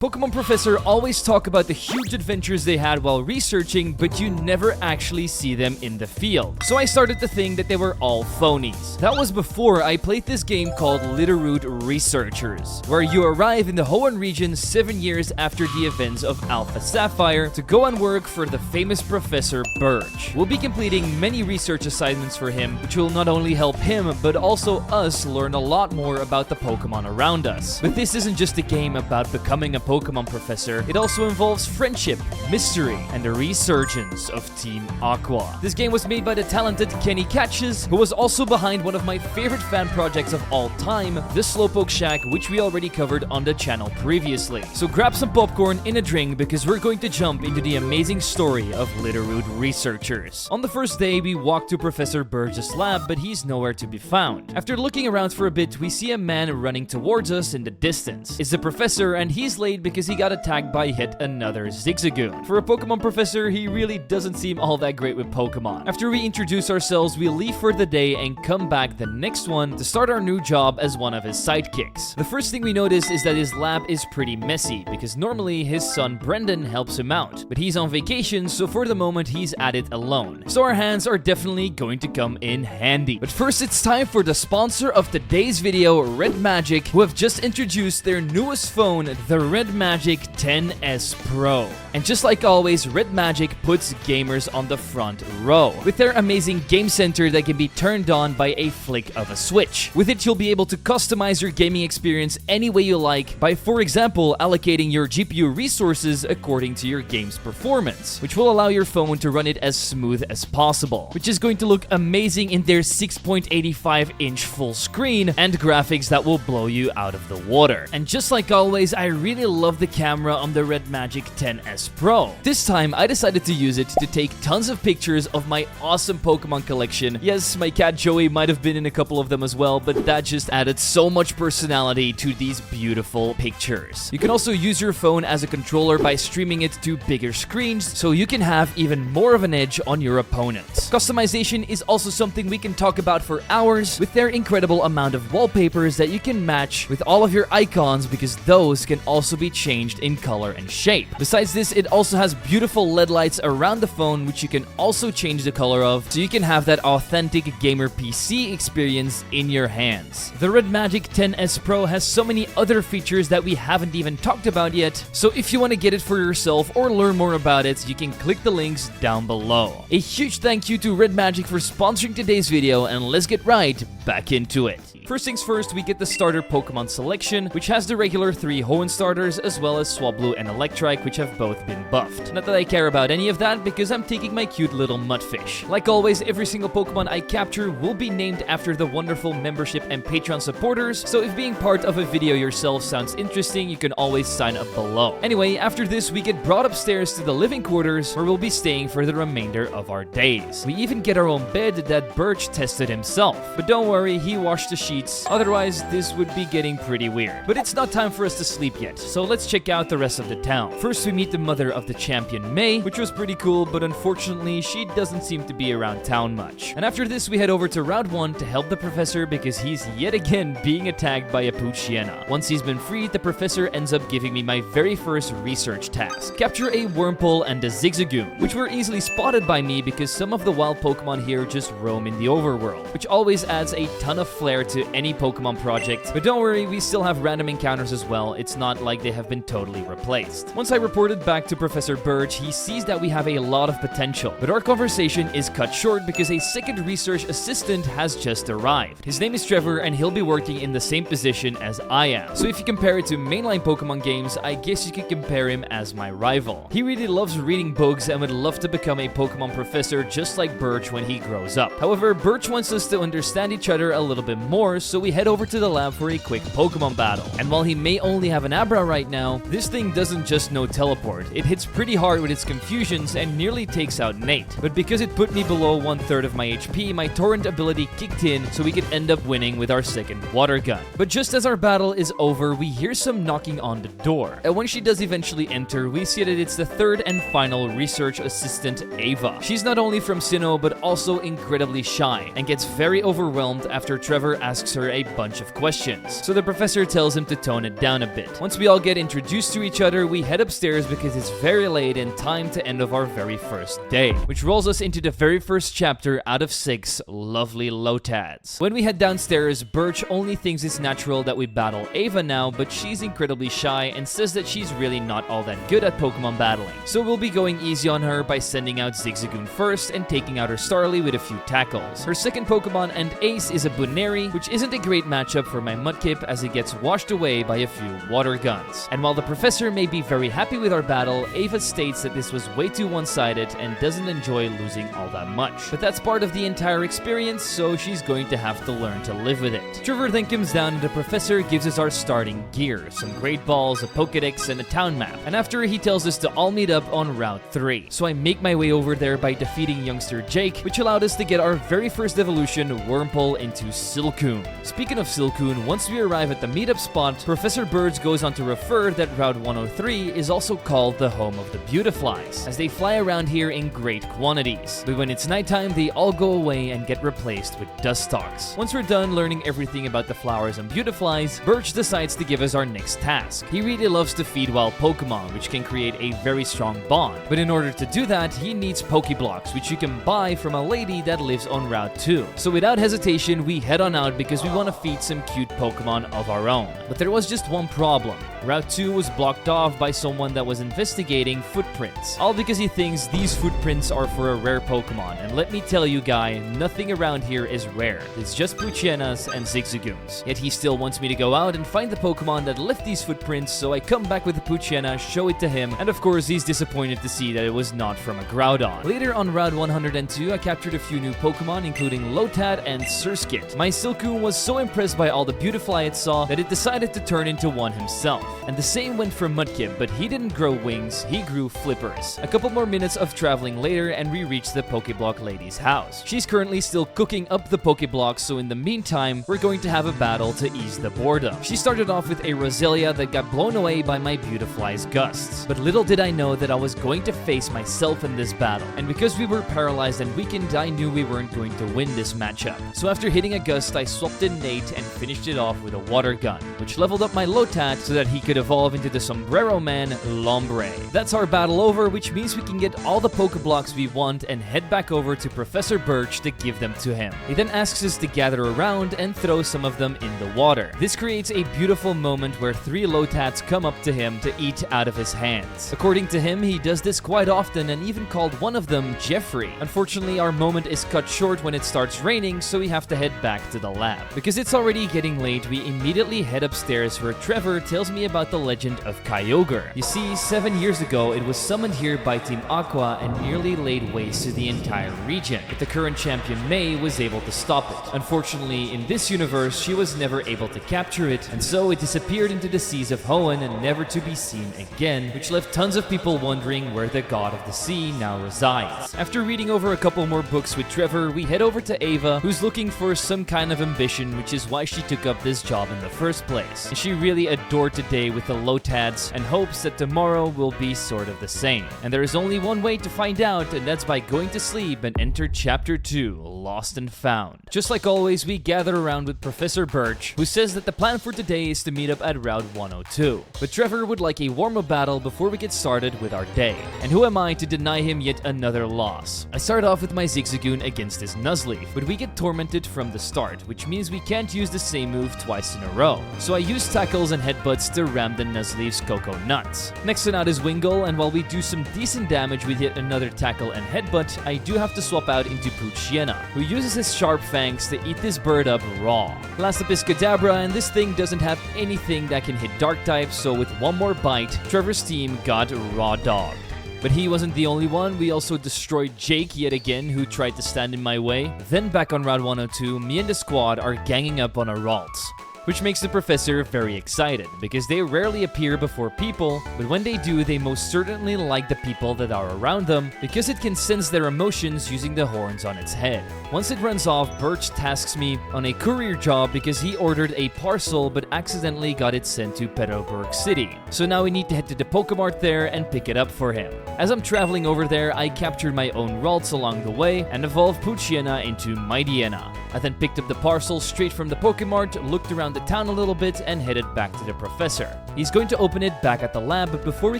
Pokemon Professor always talk about the huge adventures they had while researching, but you never actually see them in the field. So I started to think that they were all phonies. That was before I played this game called Littleroot Researchers, where you arrive in the Hoenn region 7 years after the events of Alpha Sapphire to go and work for the famous Professor Birch. We'll be completing many research assignments for him, which will not only help him, but also us learn a lot more about the Pokemon around us. But this isn't just a game about becoming a Pokemon Professor, it also involves friendship, mystery, and the resurgence of Team Aqua. This game was made by the talented Kenny Catches, who was also behind one of my favorite fan projects of all time, the Slowpoke Shack, which we already covered on the channel previously. So grab some popcorn and a drink because we're going to jump into the amazing story of Littleroot Researchers. On the first day, we walk to Professor Birch's lab, but he's nowhere to be found. After looking around for a bit, we see a man running towards us in the distance. It's the professor, and he's late because he got attacked by yet another Zigzagoon. For a Pokemon Professor, he really doesn't seem all that great with Pokemon. After we introduce ourselves, we leave for the day and come back the next one to start our new job as one of his sidekicks. The first thing we notice is that his lab is pretty messy, because normally his son Brendan helps him out, but he's on vacation, so for the moment he's at it alone. So our hands are definitely going to come in handy. But first, it's time for the sponsor of today's video, Red Magic, who have just introduced their newest phone, the Red Magic 10S Pro. And just like always, Red Magic puts gamers on the front row with their amazing game center that can be turned on by a flick of a switch. With it, you'll be able to customize your gaming experience any way you like by, for example, allocating your GPU resources according to your game's performance, which will allow your phone to run it as smooth as possible, which is going to look amazing in their 6.85-inch full screen and graphics that will blow you out of the water. And just like always, I really love the camera on the Red Magic 10S Pro. This time, I decided to use it to take tons of pictures of my awesome Pokemon collection. Yes, my cat Joey might have been in a couple of them as well, but that just added so much personality to these beautiful pictures. You can also use your phone as a controller by streaming it to bigger screens, so you can have even more of an edge on your opponents. Customization is also something we can talk about for hours, with their incredible amount of wallpapers that you can match with all of your icons, because those can also be changed in color and shape. Besides this, it also has beautiful LED lights around the phone, which you can also change the color of, so you can have that authentic gamer PC experience in your hands. The Red Magic 10S Pro has so many other features that we haven't even talked about yet, so if you want to get it for yourself or learn more about it, you can click the links down below. A huge thank you to Red Magic for sponsoring today's video, and let's get right back into it. First things first, we get the starter Pokemon selection, which has the regular 3 Hoenn starters as well as Swablu and Electrike, which have both been buffed. Not that I care about any of that, because I'm taking my cute little Mudfish. Like always, every single Pokemon I capture will be named after the wonderful membership and Patreon supporters, so if being part of a video yourself sounds interesting, you can always sign up below. Anyway, after this, we get brought upstairs to the living quarters, where we'll be staying for the remainder of our days. We even get our own bed that Birch tested himself. But don't worry, he washed the sheets. Otherwise, this would be getting pretty weird. But it's not time for us to sleep yet, so let's check out the rest of the town. First, we meet the mother of the champion, May, which was pretty cool, but unfortunately, she doesn't seem to be around town much. And after this, we head over to Route 1 to help the professor because he's yet again being attacked by a Poochyena. Once he's been freed, the professor ends up giving me my very first research task. Capture a Wurmple and a Zigzagoon, which were easily spotted by me because some of the wild Pokemon here just roam in the overworld, which always adds a ton of flair to any Pokemon project. But don't worry, we still have random encounters as well. It's not like they have been totally replaced. Once I reported back to Professor Birch, he sees that we have a lot of potential, but our conversation is cut short because a second research assistant has just arrived. His name is Trevor, and he'll be working in the same position as I am. So if you compare it to mainline Pokemon games, I guess you could compare him as my rival. He really loves reading books and would love to become a Pokemon professor just like Birch when he grows up. However, Birch wants us to understand each other a little bit more, so we head over to the lab for a quick Pokemon battle. And while he may only have an Abra right now, this thing doesn't just know teleport. It hits pretty hard with its confusions and nearly takes out Nate. But because it put me below 1/3 of my HP, my Torrent ability kicked in, so we could end up winning with our second water gun. But just as our battle is over, we hear some knocking on the door. And when she does eventually enter, we see that it's the third and final research assistant, Ava. She's not only from Sinnoh, but also incredibly shy, and gets very overwhelmed after Trevor asks asks her a bunch of questions. So the professor tells him to tone it down a bit. Once we all get introduced to each other, we head upstairs because it's very late and time to end of our very first day, which rolls us into the very first chapter out of 6 lovely Lotads. When we head downstairs, Birch only thinks it's natural that we battle Ava now, but she's incredibly shy and says that she's really not all that good at Pokemon battling. So we'll be going easy on her by sending out Zigzagoon first and taking out her Starly with a few tackles. Her second Pokemon and ace is a Buneri, which isn't a great matchup for my Mudkip as it gets washed away by a few water guns. And while the professor may be very happy with our battle, Ava states that this was way too one-sided and doesn't enjoy losing all that much. But that's part of the entire experience, so she's going to have to learn to live with it. Trevor then comes down and the professor gives us our starting gear, some great balls, a Pokedex, and a town map. And after he tells us to all meet up on Route 3. So I make my way over there by defeating youngster Jake, which allowed us to get our very first evolution, Wurmple, into Silcoon. Speaking of Silcoon, once we arrive at the meetup spot, Professor Birds goes on to refer that Route 103 is also called the home of the Beautiflies, as they fly around here in great quantities. But when it's nighttime, they all go away and get replaced with Dustox. Once we're done learning everything about the flowers and Beautiflies, Birch decides to give us our next task. He really loves to feed wild Pokemon, which can create a very strong bond. But in order to do that, he needs Pokeblocks, which you can buy from a lady that lives on Route 2. So without hesitation, we head on out because we want to feed some cute Pokemon of our own. But there was just one problem. Route 2 was blocked off by someone that was investigating footprints. All because he thinks these footprints are for a rare Pokemon. And let me tell you guy, nothing around here is rare. It's just Poochyena and Zigzagoons. Yet he still wants me to go out and find the Pokemon that left these footprints, so I come back with the Poochyena, show it to him, and of course he's disappointed to see that it was not from a Groudon. Later on Route 102, I captured a few new Pokemon including Lotad and Surskit. My Silcoon was so impressed by all the Beautifly it saw that it decided to turn into one himself. And the same went for Mudkip, but he didn't grow wings, he grew flippers. A couple more minutes of traveling later and we reached the Pokeblock lady's house. She's currently still cooking up the Pokeblocks, so in the meantime, we're going to have a battle to ease the boredom. She started off with a Roselia that got blown away by my Beautifly's gusts. But little did I know that I was going to face myself in this battle. And because we were paralyzed and weakened, I knew we weren't going to win this matchup. So after hitting a gust, I swapped in Nate and finished it off with a water gun, which leveled up my Lotad so that he could evolve into the Sombrero Man, Lombre. That's our battle over, which means we can get all the Pokeblocks we want and head back over to Professor Birch to give them to him. He then asks us to gather around and throw some of them in the water. This creates a beautiful moment where 3 Lotats come up to him to eat out of his hands. According to him, he does this quite often and even called one of them Jeffrey. Unfortunately, our moment is cut short when it starts raining, so we have to head back to the lab. Because it's already getting late, we immediately head upstairs where Trevor tells me about the legend of Kyogre. You see, 7 years ago, it was summoned here by Team Aqua and nearly laid waste to the entire region, but the current champion May was able to stop it. Unfortunately, in this universe, she was never able to capture it, and so it disappeared into the seas of Hoenn and never to be seen again, which left tons of people wondering where the god of the sea now resides. After reading over a couple more books with Trevor, we head over to Ava, who's looking for some kind of ambition, which is why she took up this job in the first place. And she really adored today with the Lotads and hopes that tomorrow will be sort of the same. And there is only one way to find out, and that's by going to sleep and enter Chapter 2, Lost and Found. Just like always, we gather around with Professor Birch, who says that the plan for today is to meet up at Route 102. But Trevor would like a warm-up battle before we get started with our day. And who am I to deny him yet another loss? I start off with my Zigzagoon against his Nuzleaf, but we get tormented from the start, which means we can't use the same move twice in a row. So I use tackles and headbutts to ram the Nuzleaf's Cocoa Nuts. Next on out is Wingull, and while we do some decent damage with yet another tackle and headbutt, I do have to swap out into Poochyena, who uses his sharp fangs to eat this bird up raw. Last up is Kadabra, and this thing doesn't have anything that can hit dark types, so with one more bite, Trevor's team got raw dogged. But he wasn't the only one. We also destroyed Jake yet again, who tried to stand in my way. Then back on Route 102, me and the squad are ganging up on our Ralts. which makes the professor very excited because they rarely appear before people, but when they do, they most certainly like the people that are around them because it can sense their emotions using the horns on its head. Once it runs off, Birch tasks me on a courier job because he ordered a parcel but accidentally got it sent to Petalburg City. So now we need to head to the Pokemart there and pick it up for him. As I'm traveling over there, I captured my own Ralts along the way and evolved Poochyena into Mightyena. I then picked up the parcel straight from the Pokemart, looked around the town a little bit, and headed back to the professor. He's going to open it back at the lab, but before we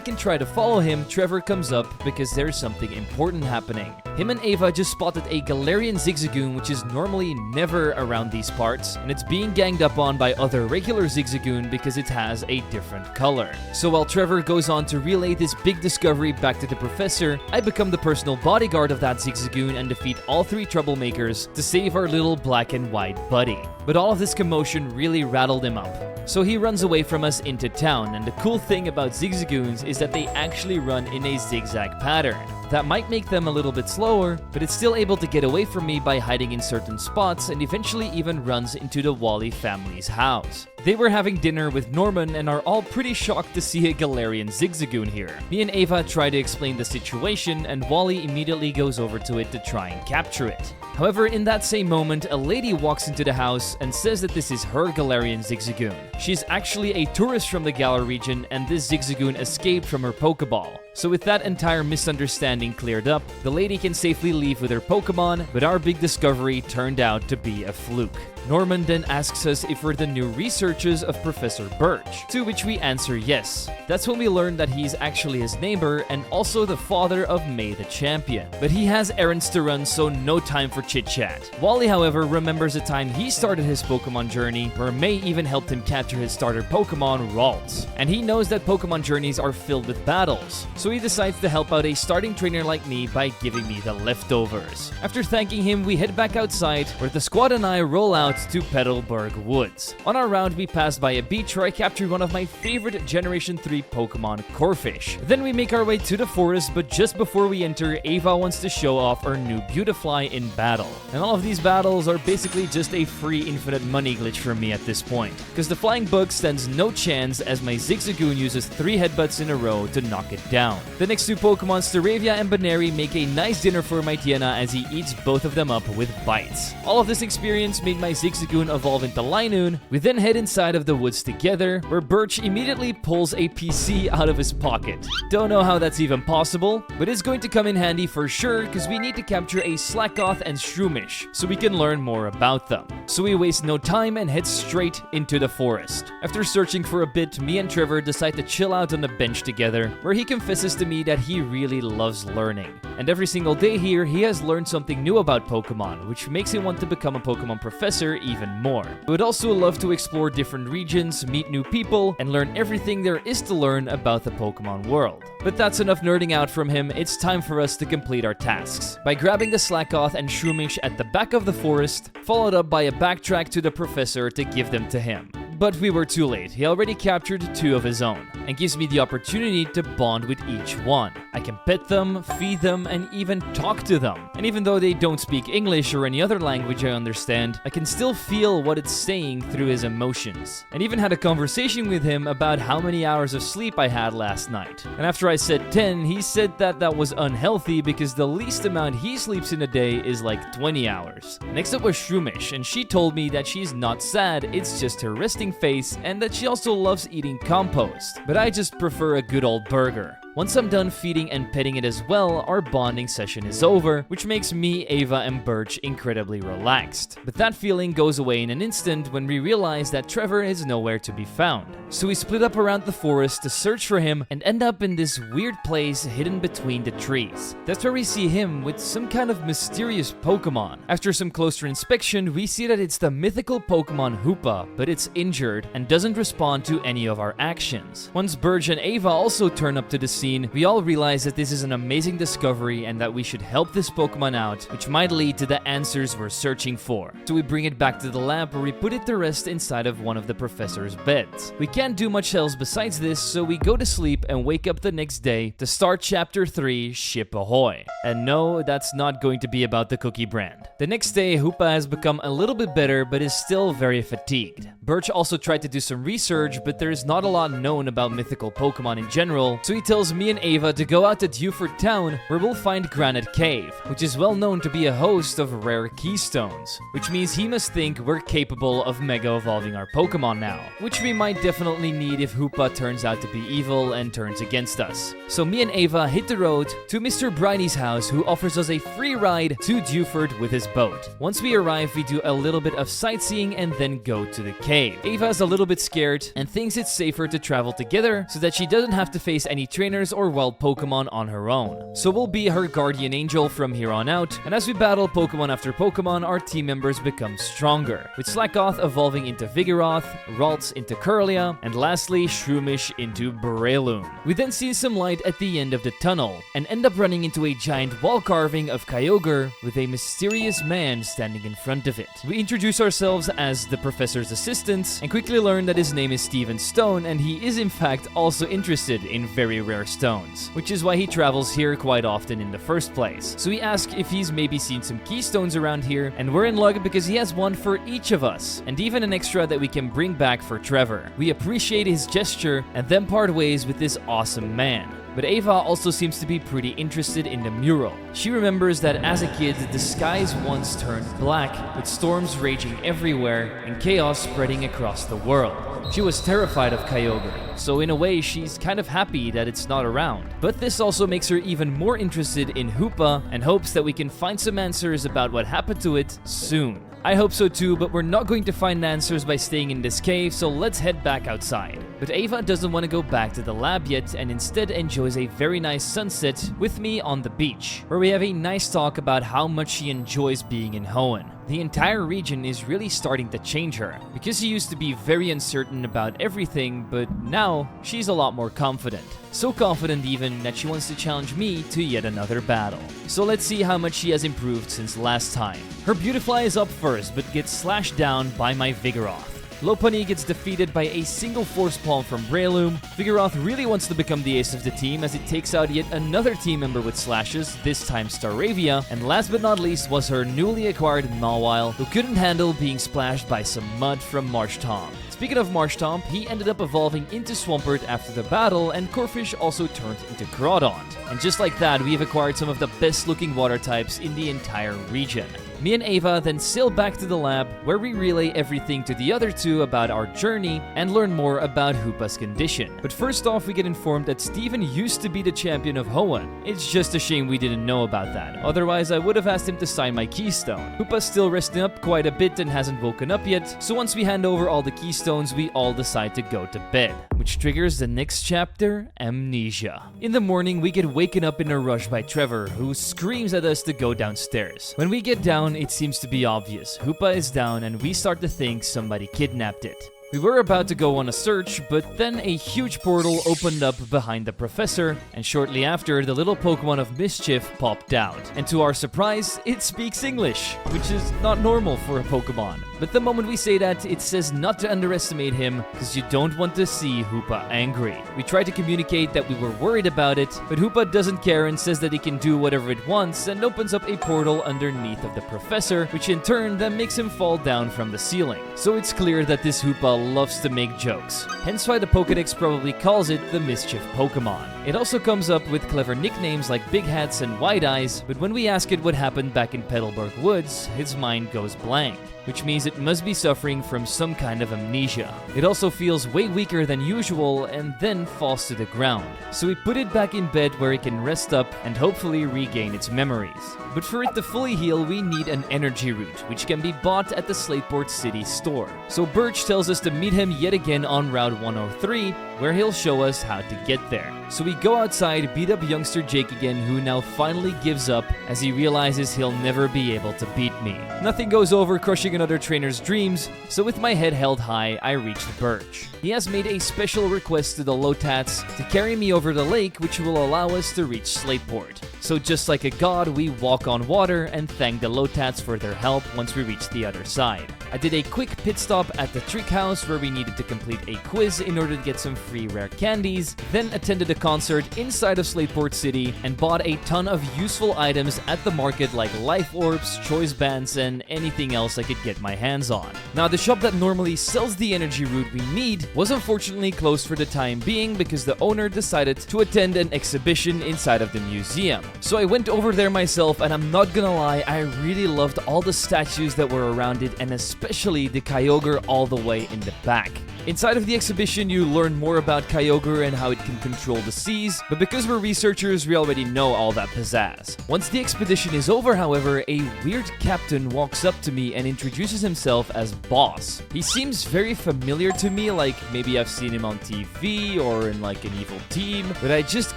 can try to follow him, Trevor comes up because there's something important happening. Him and Ava just spotted a Galarian Zigzagoon, which is normally never around these parts, and it's being ganged up on by other regular Zigzagoon because it has a different color. So while Trevor goes on to relay this big discovery back to the professor, I become the personal bodyguard of that Zigzagoon and defeat all three troublemakers to save our little black and white buddy. But all of this commotion really rattled him up. So he runs away from us into town, and the cool thing about Zigzagoons is that they actually run in a zigzag pattern. That might make them a little bit slower, but it's still able to get away from me by hiding in certain spots and eventually even runs into the Wally family's house. They were having dinner with Norman and are all pretty shocked to see a Galarian Zigzagoon here. Me and Ava try to explain the situation and Wally immediately goes over to it to try and capture it. However, in that same moment, a lady walks into the house and says that this is her Galarian Zigzagoon. She's actually a tourist from the Galar region and this Zigzagoon escaped from her Pokeball. So with that entire misunderstanding cleared up, the lady can safely leave with her Pokemon, but our big discovery turned out to be a fluke. Norman then asks us if we're the new researchers of Professor Birch, to which we answer yes. That's when we learn that he's actually his neighbor and also the father of May the Champion. But he has errands to run, so no time for chit-chat. Wally, however, remembers a time he started his Pokemon journey, where May even helped him capture his starter Pokemon, Ralts. And he knows that Pokemon journeys are filled with battles, so he decides to help out a starting trainer like me by giving me the leftovers. After thanking him, we head back outside, where the squad and I roll out to Petalburg Woods. On our round, we passed by a beach where I captured one of my favorite Generation 3 Pokemon, Corphish. Then we make our way to the forest, but just before we enter, Ava wants to show off our new Beautifly in battle. And all of these battles are basically just a free infinite money glitch for me at this point, because the flying bug stands no chance as my Zigzagoon uses 3 headbutts in a row to knock it down. The next two Pokemon, Staravia and Baneri, make a nice dinner for Mightyena as he eats both of them up with bites. All of this experience made my Zigzagoon evolve into Linoon. We then head inside of the woods together, where Birch immediately pulls a PC out of his pocket. Don't know how that's even possible, but it's going to come in handy for sure because we need to capture a Slackoth and Shroomish so we can learn more about them. So we waste no time and head straight into the forest. After searching for a bit, me and Trevor decide to chill out on the bench together, where he confesses to me that he really loves learning. And every single day here, he has learned something new about Pokemon, which makes him want to become a Pokemon professor even more. He would also love to explore different regions, meet new people, and learn everything there is to learn about the Pokemon world. But that's enough nerding out from him, it's time for us to complete our tasks. By grabbing the Slackoth and Shroomish at the back of the forest, followed up by a backtrack to the professor to give them to him. But we were too late. He already captured 2 of his own, and gives me the opportunity to bond with each one. I can pet them, feed them, and even talk to them. And even though they don't speak English or any other language I understand, I can still feel what it's saying through his emotions. And even had a conversation with him about how many hours of sleep I had last night. And after I said 10, he said that that was unhealthy because the least amount he sleeps in a day is like 20 hours. Next up was Shroomish, and she told me that she's not sad, it's just her resting face, and that she also loves eating compost, but I just prefer a good old burger. Once I'm done feeding and petting it as well, our bonding session is over, which makes me, Ava, and Birch incredibly relaxed. But that feeling goes away in an instant when we realize that Trevor is nowhere to be found. So we split up around the forest to search for him and end up in this weird place hidden between the trees. That's where we see him with some kind of mysterious Pokemon. After some closer inspection, we see that it's the mythical Pokemon Hoopa, but it's injured and doesn't respond to any of our actions. Once Birch and Ava also turn up to the scene, we all realize that this is an amazing discovery and that we should help this Pokemon out, which might lead to the answers we're searching for. So we bring it back to the lab where we put it to rest inside of one of the professor's beds. We can't do much else besides this, so we go to sleep and wake up the next day to start Chapter 3, Ship Ahoy. And no, that's not going to be about the cookie brand. The next day, Hoopa has become a little bit better, but is still very fatigued. Birch also tried to do some research, but there is not a lot known about mythical Pokemon in general, so he tells me and Ava to go out to Dewford Town, where we'll find Granite Cave, which is well known to be a host of rare Keystones, which means he must think we're capable of Mega Evolving our Pokemon now, which we might definitely need if Hoopa turns out to be evil and turns against us. So me and Ava hit the road to Mr. Briney's house, who offers us a free ride to Dewford with his boat. Once we arrive, we do a little bit of sightseeing and then go to the cave. Ava's a little bit scared and thinks it's safer to travel together so that she doesn't have to face any trainers or wild Pokemon on her own. So we'll be her guardian angel from here on out, and as we battle Pokemon after Pokemon, our team members become stronger, with Slackoth evolving into Vigoroth, Ralts into Curlia, and lastly Shroomish into Breloom. We then see some light at the end of the tunnel, and end up running into a giant wall carving of Kyogre with a mysterious man standing in front of it. We introduce ourselves as the professor's assistants, and quickly learn that his name is Steven Stone, and he is in fact also interested in very rare stones, which is why he travels here quite often in the first place. So we ask if he's maybe seen some Keystones around here, and we're in luck because he has one for each of us, and even an extra that we can bring back for Trevor. We appreciate his gesture and then part ways with this awesome man. But Ava also seems to be pretty interested in the mural. She remembers that as a kid, the skies once turned black, with storms raging everywhere and chaos spreading across the world. She was terrified of Kyogre, so in a way she's kind of happy that it's not around. But this also makes her even more interested in Hoopa and hopes that we can find some answers about what happened to it soon. I hope so too, but we're not going to find answers by staying in this cave, so let's head back outside. But Ava doesn't want to go back to the lab yet and instead enjoys a very nice sunset with me on the beach, where we have a nice talk about how much she enjoys being in Hoenn. The entire region is really starting to change her, because she used to be very uncertain about everything, but now she's a lot more confident. So confident even that she wants to challenge me to yet another battle. So let's see how much she has improved since last time. Her Beautifly is up first, but gets slashed down by my Vigoroth. Lopunny gets defeated by a single Force Palm from Breloom. Vigoroth really wants to become the ace of the team as it takes out yet another team member with slashes, this time Staravia, and last but not least was her newly acquired Mawile, who couldn't handle being splashed by some mud from Marshtomp. Speaking of Marshtomp, he ended up evolving into Swampert after the battle, and Corphish also turned into Groudon. And just like that, we have acquired some of the best looking water types in the entire region. Me and Ava then sail back to the lab, where we relay everything to the other two about our journey and learn more about Hoopa's condition. But first off, we get informed that Steven used to be the champion of Hoenn. It's just a shame we didn't know about that, otherwise I would have asked him to sign my Keystone. Hoopa's still resting up quite a bit and hasn't woken up yet, so once we hand over all the Keystones, we all decide to go to bed, which triggers the next chapter, Amnesia. In the morning, we get waken up in a rush by Trevor, who screams at us to go downstairs. When we get down, it seems to be obvious. Hoopa is down and we start to think somebody kidnapped it. We were about to go on a search, but then a huge portal opened up behind the professor, and shortly after, the little Pokemon of Mischief popped out. And to our surprise, it speaks English, which is not normal for a Pokemon. But the moment we say that, it says not to underestimate him, because you don't want to see Hoopa angry. We try to communicate that we were worried about it, but Hoopa doesn't care and says that it can do whatever it wants, and opens up a portal underneath of the professor, which in turn then makes him fall down from the ceiling. So it's clear that this Hoopa loves to make jokes, hence why the Pokédex probably calls it the Mischief Pokemon. It also comes up with clever nicknames like Big Hats and Wide Eyes, but when we ask it what happened back in Petalburg Woods, his mind goes blank, which means it must be suffering from some kind of amnesia. It also feels way weaker than usual and then falls to the ground. So we put it back in bed where it can rest up and hopefully regain its memories. But for it to fully heal, we need an energy root, which can be bought at the Slateport City store. So Birch tells us to to meet him yet again on Route 103, where he'll show us how to get there. So we go outside, beat up youngster Jake again, who now finally gives up as he realizes he'll never be able to beat me. Nothing goes over crushing another trainer's dreams, so with my head held high, I reach Birch. He has made a special request to the Lotats to carry me over the lake, which will allow us to reach Slateport. So just like a god, we walk on water and thank the Lotats for their help once we reach the other side. I did a quick pit stop at the Trick House where we needed to complete a quiz in order to get some free rare candies, then attended a concert inside of Slateport City and bought a ton of useful items at the market like life orbs, choice bands, and anything else I could get my hands on. Now the shop that normally sells the energy root we need was unfortunately closed for the time being because the owner decided to attend an exhibition inside of the museum. So I went over there myself, and I'm not gonna lie, I really loved all the statues that were around it, and especially the Kyogre all the way in the back. Inside of the exhibition, you learn more about Kyogre and how it can control the seas, but because we're researchers, we already know all that pizzazz. Once the expedition is over, however, a weird captain walks up to me and introduces himself as Boss. He seems very familiar to me, like maybe I've seen him on TV or in like an evil team, but I just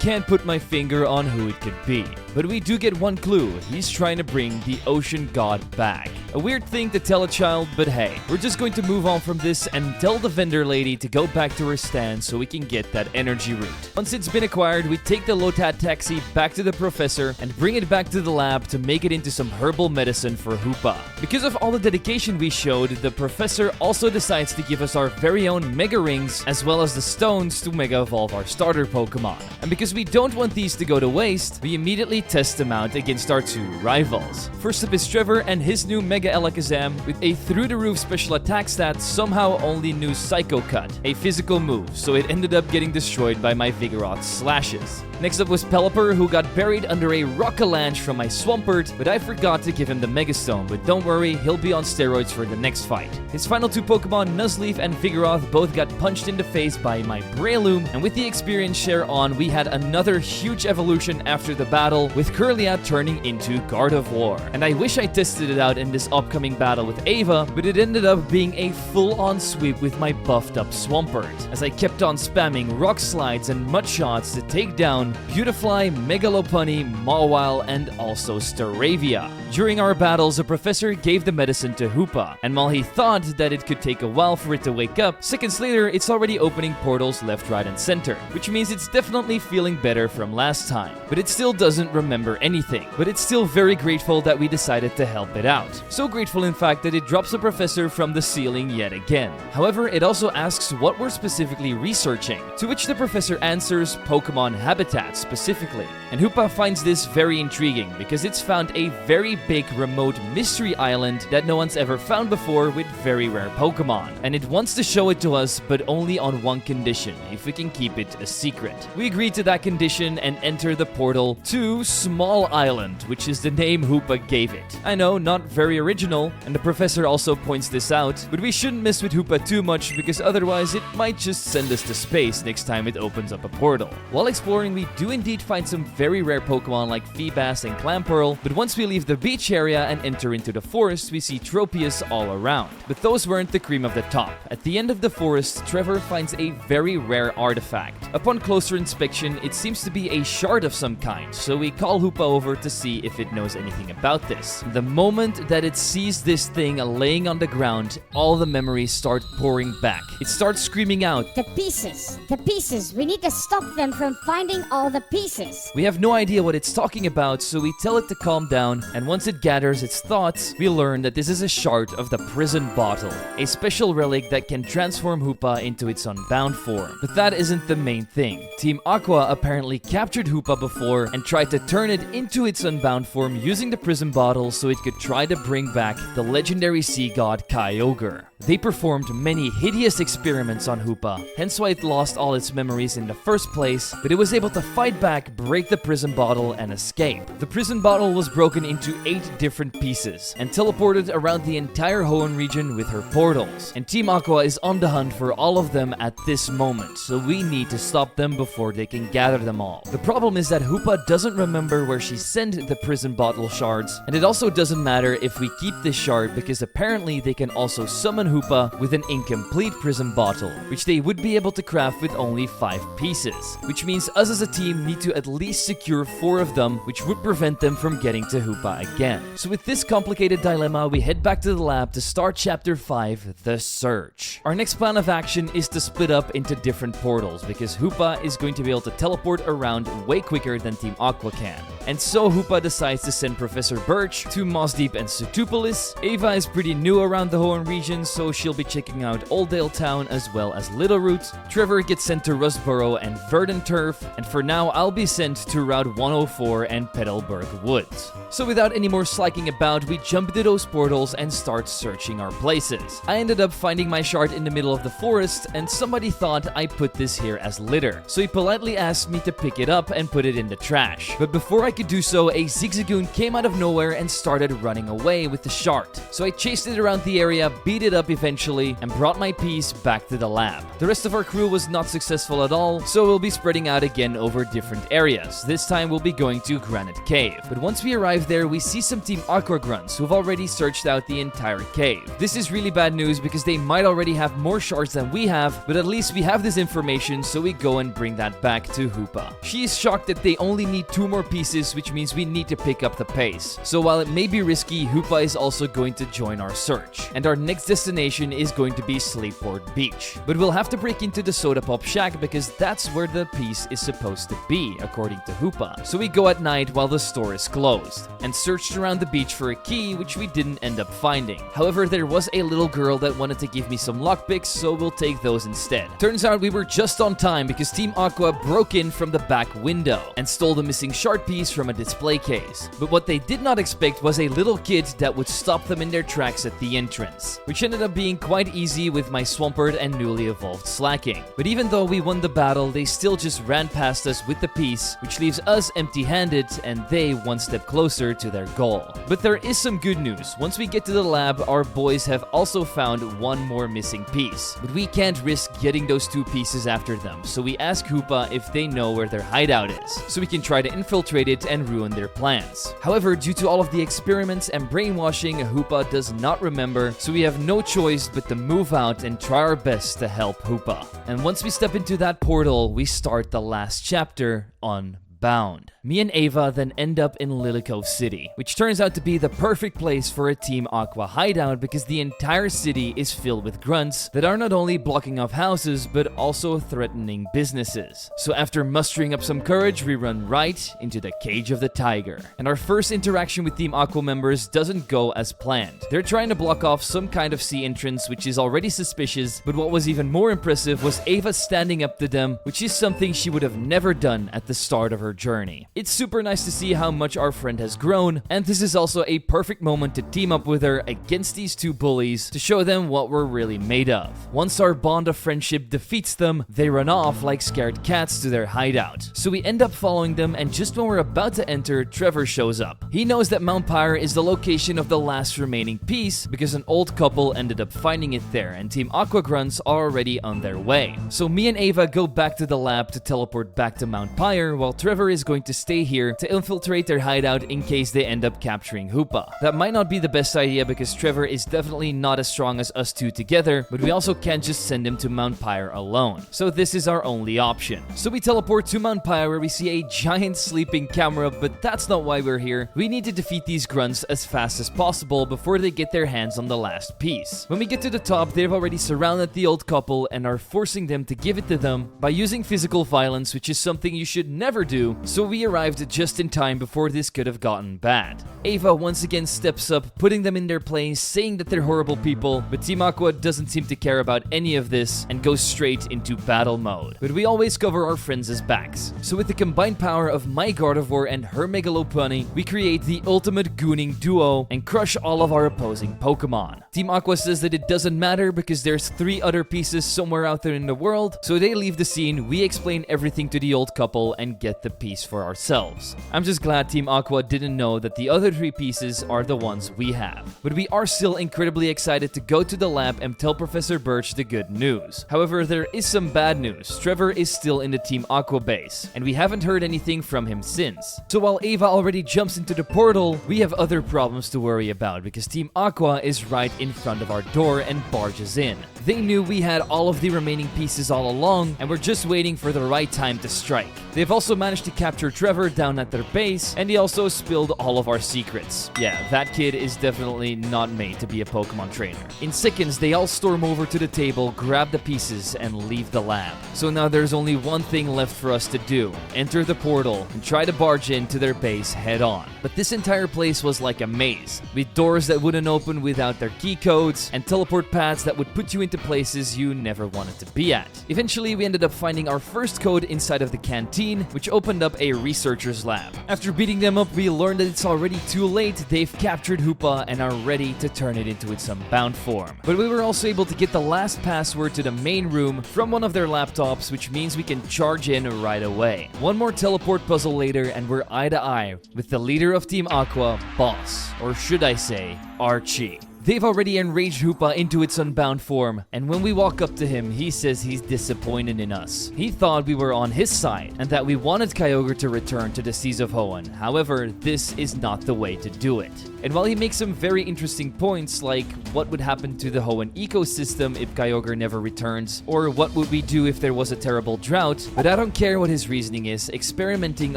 can't put my finger on who it could be. But we do get one clue: he's trying to bring the ocean god back. A weird thing to tell a child, but hey, we're just going to move on from this and tell the vendor lady to go back to her stand so we can get that energy root. Once it's been acquired, we take the Lotat taxi back to the professor and bring it back to the lab to make it into some herbal medicine for Hoopa. Because of all the dedication we showed, the professor also decides to give us our very own Mega Rings as well as the stones to Mega Evolve our starter Pokemon. And because we don't want these to go to waste, we immediately test them out against our two rivals. First up is Trevor and his new Mega Alakazam with a through-the-roof special attack stat somehow only knew Psycho Cut, a physical move, so it ended up getting destroyed by my Vigoroth's slashes. Next up was Pelipper, who got buried under a Rock-a-Lanche from my Swampert, but I forgot to give him the Mega Stone, but don't worry, he'll be on steroids for the next fight. His final two Pokemon, Nuzleaf and Vigoroth, both got punched in the face by my Breloom, and with the experience share on, we had another huge evolution after the battle, with Curlia turning into Gardevoir. And I wish I tested it out in this upcoming battle with Ava, but it ended up being a full-on sweep with my buffed up Swampert, as I kept on spamming Rock Slides and Mud Shots to take down Beautifly, Megalopunny, Mawile, and also Staravia. During our battles, the professor gave the medicine to Hoopa, and while he thought that it could take a while for it to wake up, seconds later it's already opening portals left, right, and center, which means it's definitely feeling better from last time. But it still doesn't remember anything, but it's still very grateful that we decided to help it out. So grateful in fact that it drops the professor from the ceiling yet again. However, it also asks what we're specifically researching, to which the professor answers Pokemon habitats specifically. And Hoopa finds this very intriguing because it's found a very big remote mystery island that no one's ever found before with very rare Pokemon. And it wants to show it to us, but only on one condition: if we can keep it a secret. We agree to that condition and enter the portal to Small Island, which is the name Hoopa gave it. I know, not very original, and the professor also points this out, but we shouldn't mess with Hoopa too much because otherwise it might just send us to space next time it opens up a portal. While exploring, we do indeed find some very rare Pokemon like Feebas and Clamperl, but once we leave the beach area and enter into the forest, we see Tropius all around. But those weren't the cream of the top. At the end of the forest, Trevor finds a very rare artifact. Upon closer inspection, it seems to be a shard of some kind, so we call Hoopa over to see if it knows anything about this. The moment that it sees this thing laying on the ground, all the memories start pouring back. It starts screaming out, The pieces, we need to stop them from finding all the pieces. We have no idea what it's talking about, so we tell it to calm down, and once it gathers its thoughts, we learn that this is a shard of the prison bottle, a special relic that can transform Hoopa into its unbound form. But that isn't the main thing. Team Aqua apparently captured Hoopa before and tried to turn it into its unbound form using the prison bottle so it could try to bring back the legendary sea god Kyogre. They performed many hideous experiments on Hoopa, hence why it lost all its memories in the first place, but it was able to fight back, break the prison bottle, and escape. The prison bottle was broken into 8 different pieces and teleported around the entire Hoenn region with her portals, and Team Aqua is on the hunt for all of them at this moment, so we need to stop them before they can gather them all. The problem is that Hoopa doesn't remember where she sent the prison bottle shards, and it also doesn't matter if we keep this shard because apparently they can also summon Hoopa with an incomplete prism bottle, which they would be able to craft with only 5 pieces, which means us as a team need to at least secure 4 of them, which would prevent them from getting to Hoopa again. So with this complicated dilemma, we head back to the lab to start chapter 5, the search. Our next plan of action is to split up into different portals, because Hoopa is going to be able to teleport around way quicker than Team Aqua can. And so Hoopa decides to send Professor Birch to Moss Deep and Sutupolis. Ava is pretty new around the Hoenn region, so she'll be checking out Oldale Town as well as Littleroot. Trevor gets sent to Rustboro and Verdant Turf, and for now I'll be sent to Route 104 and Petalburg Woods. So without any more slacking about, we jump into those portals and start searching our places. I ended up finding my shard in the middle of the forest, and somebody thought I put this here as litter. So he politely asked me to pick it up and put it in the trash. But before I could do so, a zigzagoon came out of nowhere and started running away with the shard. So I chased it around the area, beat it up eventually, and brought my piece back to the lab. The rest of our crew was not successful at all, so we'll be spreading out again over different areas. This time we'll be going to Granite Cave. But once we arrive there, we see some Team Aqua grunts who've already searched out the entire cave. This is really bad news because they might already have more shards than we have, but at least we have this information, so we go and bring that back to Hoopa. She is shocked that they only need 2 more pieces, which means we need to pick up the pace. So while it may be risky, Hoopa is also going to join our search. And our next destination is going to be Sleepboard Beach. But we'll have to break into the Soda Pop Shack because that's where the piece is supposed to be, according to Hoopa. So we go at night while the store is closed, and searched around the beach for a key, which we didn't end up finding. However, there was a little girl that wanted to give me some lockpicks, so we'll take those instead. Turns out we were just on time because Team Aqua broke in from the back window and stole the missing shard piece from a display case. But what they did not expect was a little kid that would stop them in their tracks at the entrance, which ended up being quite easy with my Swampert and newly evolved Slacking. But even though we won the battle, they still just ran past us with the piece, which leaves us empty-handed and they one step closer to their goal. But there is some good news. Once we get to the lab, our boys have also found 1 more missing piece. But we can't risk getting those 2 pieces after them, so we ask Hoopa if they know where their hideout is, so we can try to infiltrate it and ruin their plans. However, due to all of the experiments and brainwashing, Hoopa does not remember, so we have no choice but to move out and try our best to help Hoopa. And once we step into that portal, we start the last chapter on Bound. Me and Ava then end up in Lilycove City, which turns out to be the perfect place for a Team Aqua hideout because the entire city is filled with grunts that are not only blocking off houses but also threatening businesses. So after mustering up some courage, we run right into the cage of the tiger. And our first interaction with Team Aqua members doesn't go as planned. They're trying to block off some kind of sea entrance, which is already suspicious, but what was even more impressive was Ava standing up to them, which is something she would have never done at the start of her journey. It's super nice to see how much our friend has grown, and this is also a perfect moment to team up with her against these 2 bullies to show them what we're really made of. Once our bond of friendship defeats them, they run off like scared cats to their hideout. So we end up following them, and just when we're about to enter, Trevor shows up. He knows that Mount Pyre is the location of the last remaining piece because an old couple ended up finding it there, and Team Aqua grunts are already on their way. So me and Ava go back to the lab to teleport back to Mount Pyre, while Trevor is going to stay here to infiltrate their hideout in case they end up capturing Hoopa. That might not be the best idea because Trevor is definitely not as strong as us 2 together, but we also can't just send him to Mount Pyre alone. So this is our only option. So we teleport to Mount Pyre where we see a giant sleeping camera, but that's not why we're here. We need to defeat these grunts as fast as possible before they get their hands on the last piece. When we get to the top, they've already surrounded the old couple and are forcing them to give it to them by using physical violence, which is something you should never do. So we arrived just in time before this could have gotten bad. Ava once again steps up, putting them in their place, saying that they're horrible people, but Team Aqua doesn't seem to care about any of this and goes straight into battle mode. But we always cover our friends' backs. So with the combined power of my Gardevoir and her Megalopony, we create the ultimate gooning duo and crush all of our opposing Pokemon. Team Aqua says that it doesn't matter because there's 3 other pieces somewhere out there in the world, so they leave the scene, we explain everything to the old couple and get the piece for ourselves. I'm just glad Team Aqua didn't know that the other 3 pieces are the ones we have. But we are still incredibly excited to go to the lab and tell Professor Birch the good news. However, there is some bad news. Trevor is still in the Team Aqua base, and we haven't heard anything from him since. So while Ava already jumps into the portal, we have other problems to worry about because Team Aqua is right in front of our door and barges in. They knew we had all of the remaining pieces all along and were just waiting for the right time to strike. They've also managed to capture Trevor down at their base, and he also spilled all of our secrets. Yeah, that kid is definitely not made to be a Pokemon trainer. In seconds, they all storm over to the table, grab the pieces, and leave the lab. So now there's only one thing left for us to do: enter the portal and try to barge into their base head on. But this entire place was like a maze, with doors that wouldn't open without their key codes, and teleport paths that would put you into places you never wanted to be at. Eventually, we ended up finding our first code inside of the canteen, which opened up a researcher's lab. After beating them up, we learned that it's already too late. They've captured Hoopa and are ready to turn it into its unbound form. But we were also able to get the last password to the main room from one of their laptops, which means we can charge in right away. One more teleport puzzle later, and we're eye to eye with the leader of Team Aqua, Boss, or should I say, Archie. They've already enraged Hoopa into its unbound form, and when we walk up to him, he says he's disappointed in us. He thought we were on his side, and that we wanted Kyogre to return to the Seas of Hoenn. However, this is not the way to do it. And while he makes some very interesting points, like what would happen to the Hoenn ecosystem if Kyogre never returns, or what would we do if there was a terrible drought, but I don't care what his reasoning is, experimenting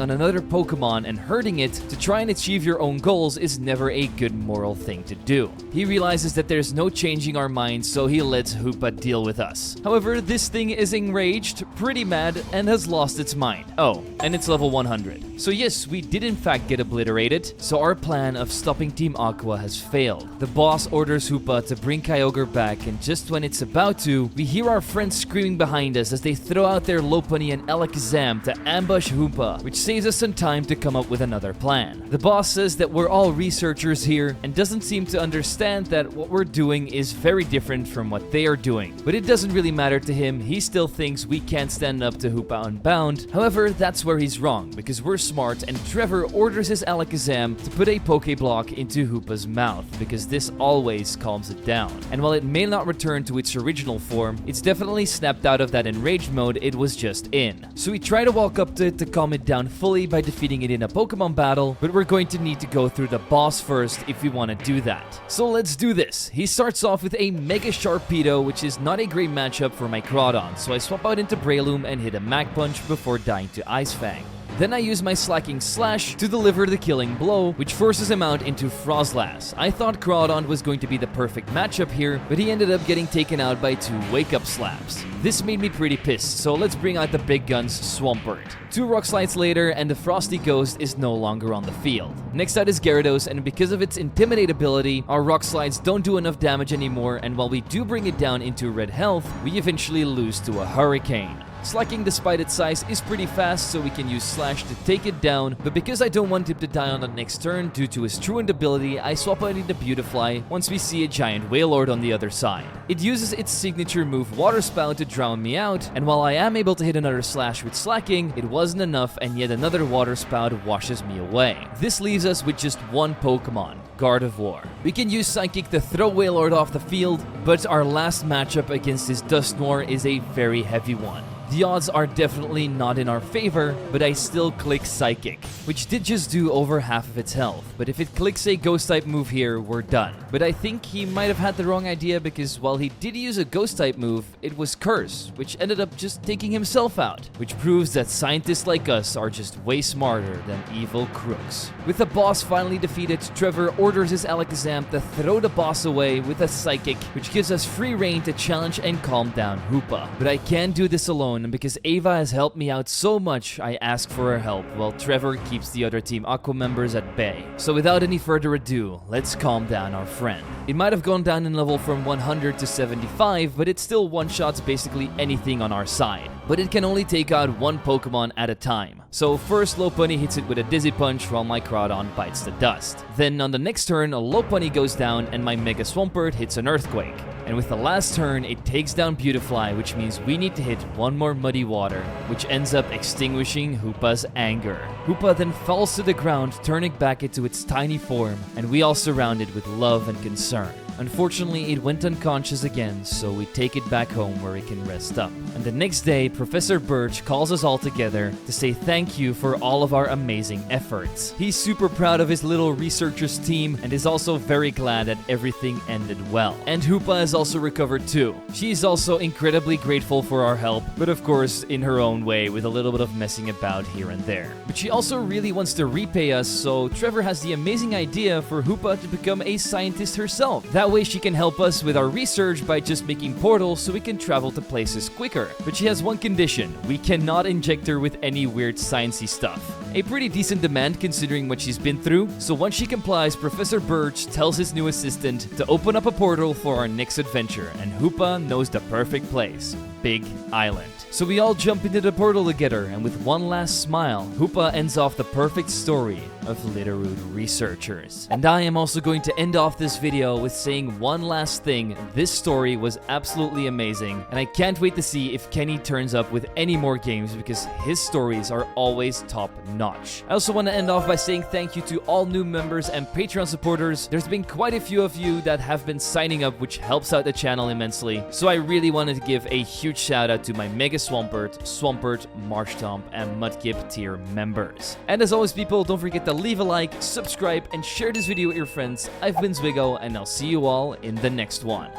on another Pokemon and hurting it to try and achieve your own goals is never a good moral thing to do. He realizes that there's no changing our minds, so he lets Hoopa deal with us. However, this thing is enraged, pretty mad, and has lost its mind. Oh, and it's level 100. So yes, we did in fact get obliterated, so our plan of stopping Team Aqua has failed. The boss orders Hoopa to bring Kyogre back, and just when it's about to, we hear our friends screaming behind us as they throw out their Lopunny and Alakazam to ambush Hoopa, which saves us some time to come up with another plan. The boss says that we're all researchers here, and doesn't seem to understand that what we're doing is very different from what they are doing. But it doesn't really matter to him. He still thinks we can't stand up to Hoopa Unbound. However, that's where he's wrong, because we're smart, and Trevor orders his Alakazam to put a Pokéblock into Hoopa's mouth, because this always calms it down. And while it may not return to its original form, it's definitely snapped out of that enraged mode it was just in. So we try to walk up to it to calm it down fully by defeating it in a Pokemon battle, but we're going to need to go through the boss first if we want to do that. So let's do this. He starts off with a Mega Sharpedo, which is not a great matchup for my Crawdon, so I swap out into Breloom and hit a Mach Punch before dying to Ice Fang. Then I use my Slacking Slash to deliver the killing blow, which forces him out into Frostlass. I thought Crawdon was going to be the perfect matchup here, but he ended up getting taken out by 2 Wake Up Slaps. This made me pretty pissed, so let's bring out the big guns, Swampert. 2 Rock Slides later, and the Frosty Ghost is no longer on the field. Next out is Gyarados, and because of its Intimidate ability, our Rock Slides don't do enough damage anymore, and while we do bring it down into red health, we eventually lose to a Hurricane. Slacking, despite its size, is pretty fast, so we can use Slash to take it down, but because I don't want him to die on the next turn due to his Truant ability, I swap out into Beautifly once we see a giant Wailord on the other side. It uses its signature move Water Spout to drown me out, and while I am able to hit another Slash with Slacking, it wasn't enough, and yet another Water Spout washes me away. This leaves us with just one Pokemon, Gardevoir. We can use Psychic to throw Wailord off the field, but our last matchup against his Dusknoir is a very heavy one. The odds are definitely not in our favor, but I still click Psychic, which did just do over half of its health. But if it clicks a Ghost-type move here, we're done. But I think he might have had the wrong idea, because while he did use a Ghost-type move, it was Curse, which ended up just taking himself out, which proves that scientists like us are just way smarter than evil crooks. With the boss finally defeated, Trevor orders his Alakazam to throw the boss away with a Psychic, which gives us free reign to challenge and calm down Hoopa. But I can't do this alone, and because Ava has helped me out so much, I ask for her help, while Trevor keeps the other Team Aqua members at bay. So without any further ado, let's calm down our friend. It might have gone down in level from 100 to 75, but it still one-shots basically anything on our side. But it can only take out one Pokemon at a time. So first Lopunny hits it with a Dizzy Punch while my Crawdon bites the dust. Then on the next turn, a Lopunny goes down and my Mega Swampert hits an Earthquake. And with the last turn, it takes down Beautifly, which means we need to hit one more Muddy Water, which ends up extinguishing Hoopa's anger. Hoopa then falls to the ground, turning back into its tiny form, and we all surround it with love and concern. Unfortunately, it went unconscious again, so we take it back home where it can rest up. And the next day, Professor Birch calls us all together to say thank you for all of our amazing efforts. He's super proud of his little researchers team and is also very glad that everything ended well. And Hoopa has also recovered too. She's also incredibly grateful for our help, but of course in her own way with a little bit of messing about here and there. But she also really wants to repay us, so Trevor has the amazing idea for Hoopa to become a scientist herself. That way she can help us with our research by just making portals so we can travel to places quicker. But she has one condition: we cannot inject her with any weird sciencey stuff. A pretty decent demand considering what she's been through, so once she complies, Professor Birch tells his new assistant to open up a portal for our next adventure, and Hoopa knows the perfect place: Big Island. So we all jump into the portal together, and with one last smile, Hoopa ends off the perfect story of Littleroot Researchers. And I am also going to end off this video with saying one last thing: this story was absolutely amazing, and I can't wait to see if Kenny turns up with any more games because his stories are always top notch. I also want to end off by saying thank you to all new members and Patreon supporters. There's been quite a few of you that have been signing up, which helps out the channel immensely. So I really wanted to give a huge shout out to my Mega Swampert, Marshtomp, and Mudkip tier members. And as always, people, don't forget to leave a like, subscribe, and share this video with your friends. I've been Zwiggo, and I'll see you all in the next one.